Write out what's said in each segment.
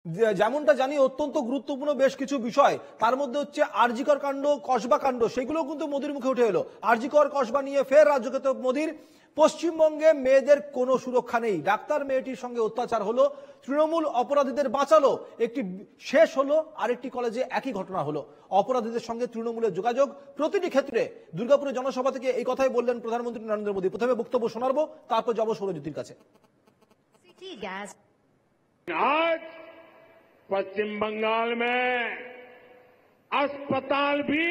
যেমনটা জানি অত্যন্ত গুরুত্বপূর্ণ বেশ কিছু বিষয়, তার মধ্যে হচ্ছে আরজিকর কাণ্ড, কসবা কাণ্ড, সেগুলো কিন্তু মোদির মুখে উঠে এলো। আরজিকর কসবা নিয়ে ফের রাজ্যকে তো মোদির, পশ্চিমবঙ্গে মেয়েদের কোনো সুরক্ষা নেই, ডাক্তার মেয়েটির সঙ্গে অত্যাচার হলো, তৃণমূল অপরাধীদের বাঁচালো, একটি শেষ হলো, আরেকটি কলেজে একই ঘটনা হলো। অপরাধীদের সঙ্গে তৃণমূলের যোগাযোগ প্রতিটি ক্ষেত্রে। দুর্গাপুরের জনসভা থেকে এই কথাই বললেন প্রধানমন্ত্রী নরেন্দ্র মোদী। প্রথমে বক্তব্য শোনাবো, তারপর যাবো সৌরজ্যোতির কাছে। आज पश्चिम बंगाल में अस्पताल भी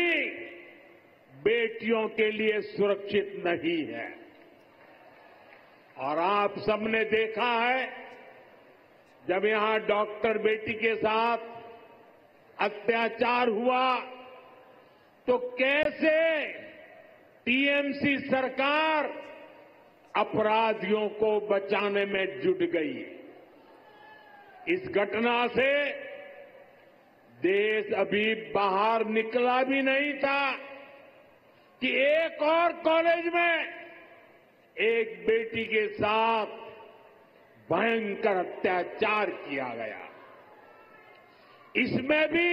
बेटियों के लिए सुरक्षित नहीं है। और आप सबने देखा है, जब यहां डॉक्टर बेटी के साथ अत्याचार हुआ तो कैसे टीएमसी सरकार अपराधियों को बचाने में जुट गई। इस घटना से देश अभी बाहर निकला भी नहीं था कि एक और कॉलेज में एक बेटी के साथ भयंकर अत्याचार किया गया। इसमें भी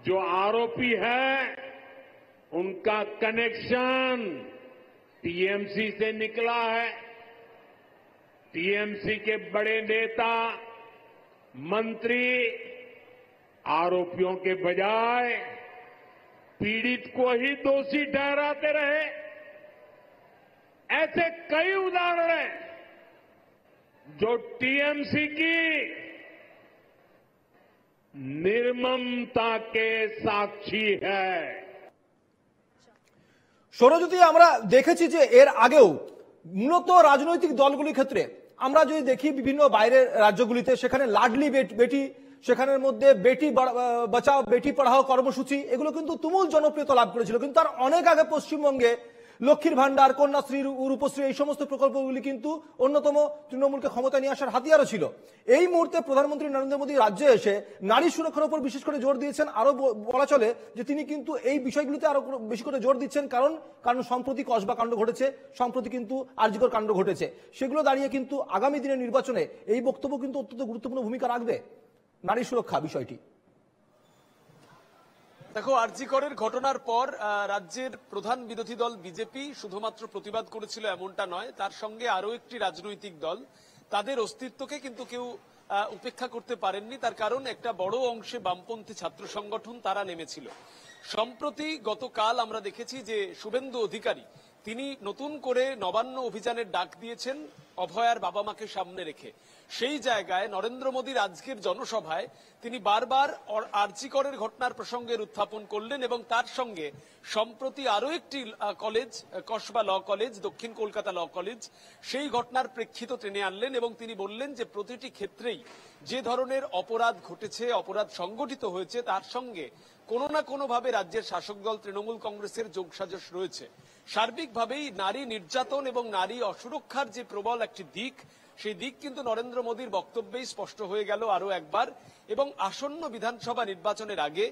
जो आरोपी है उनका कनेक्शन टीएमसी से निकला है। टीएमसी के बड़े नेता मंत्री आरोपियों के बजाय पीड़ित को ही दोषी ठहराते रहे। ऐसे कई उदाहरण हैं जो टीएमसी की निर्ममता के साक्षी है। সৌরজ্যোতি, আমরা দেখেছি যে এর আগেও মূলত রাজনৈতিক দলগুলির ক্ষেত্রে আমরা যদি দেখি বিভিন্ন বাইরের রাজ্যগুলিতে, সেখানে লাডলি বেটি, সেখানের মধ্যে বেটি বাঁচাও বেটি পড়াও কর্মসূচি, এগুলো কিন্তু তুমুল জনপ্রিয়তা লাভ করেছিল। কিন্তু তার অনেক আগে পশ্চিমবঙ্গে লক্ষ্মীর ভান্ডার, কন্যাশ্রী, রূপশ্রী, এই সমস্ত প্রকল্পগুলি কিন্তু অন্যতম তৃণমূলকে ক্ষমতা নিয়ে আসার হাতিয়ারও ছিল। এই মুহূর্তে প্রধানমন্ত্রী নরেন্দ্র মোদী রাজ্যে এসে নারী সুরক্ষার উপর বিশেষ করে জোর দিয়েছেন। আরো বলা চলে যে তিনি কিন্তু এই বিষয়গুলিতে আরো বেশি করে জোর দিচ্ছেন, কারণ সম্প্রতি কসবা কাণ্ড ঘটেছে, সম্প্রতি কিন্তু আরজিকর কাণ্ড ঘটেছে। সেগুলো দাঁড়িয়ে কিন্তু আগামী দিনের নির্বাচনে এই বক্তব্য কিন্তু অত্যন্ত গুরুত্বপূর্ণ ভূমিকা রাখবে নারী সুরক্ষা বিষয়টি। দেখো, আরজিকরের ঘটনার পর রাজ্যের প্রধান বিরোধী দল বিজেপি শুধুমাত্র প্রতিবাদ করেছিল এমনটা নয়, তার সঙ্গে আরো একটি রাজনৈতিক দল, তাদের অস্তিত্বকে কিন্তু কেউ উপেক্ষা করতে পারেননি। তার কারণ একটা বড় অংশে বামপন্থী ছাত্র সংগঠন তারা নেমেছিল। সম্প্রতি গতকাল আমরা দেখেছি যে শুভেন্দু অধিকারী তিনি নতুন করে নবান্ন অভিযানের ডাক দিয়েছেন অভয়ার বাবা মাকে সামনে রেখে। সেই জায়গায় নরেন্দ্র মোদীর আজকের জনসভায় তিনি বারবার আরজিকরের ঘটনার প্রসঙ্গের উত্থাপন করলেন এবং তার সঙ্গে সম্প্রতি আরো একটি কলেজ, কসবা ল কলেজ, দক্ষিণ কলকাতা ল কলেজ, সেই ঘটনার প্রেক্ষিত টেনে আনলেন এবং তিনি বললেন যে প্রতিটি ক্ষেত্রেই যে ধরনের অপরাধ ঘটেছে, অপরাধ সংগঠিত হয়েছে, তার সঙ্গে কোনো না কোনোভাবে রাজ্যের শাসক দল তৃণমূল কংগ্রেসের যোগসাজশ রয়েছে। সার্বিকভাবেই নারী নির্যাতন এবং নারী অসুরক্ষার যে প্রবল একটি দিক, সেই দিক কিন্তু নরেন্দ্র মোদীর বক্তব্যেই স্পষ্ট হয়ে গেল আরো একবার। এবং আসন্ন বিধানসভা নির্বাচনের আগে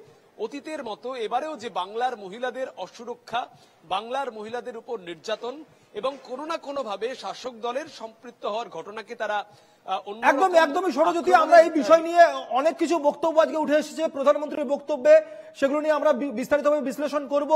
অতীতের মতো এবারেও যে বাংলার মহিলাদের অসুরক্ষা, বাংলার মহিলাদের উপর নির্যাতন এবং কোনো না কোনো ভাবে শাসক দলের সম্পৃক্ত হওয়ার ঘটনাকে তারা একদমই সৌরজ্যোতি, আমরা এই বিষয় নিয়ে অনেক কিছু বক্তব্য আজকে উঠে এসেছে প্রধানমন্ত্রীর বক্তব্যে, সেগুলো নিয়ে আমরা বিস্তারিতভাবে বিশ্লেষণ করব।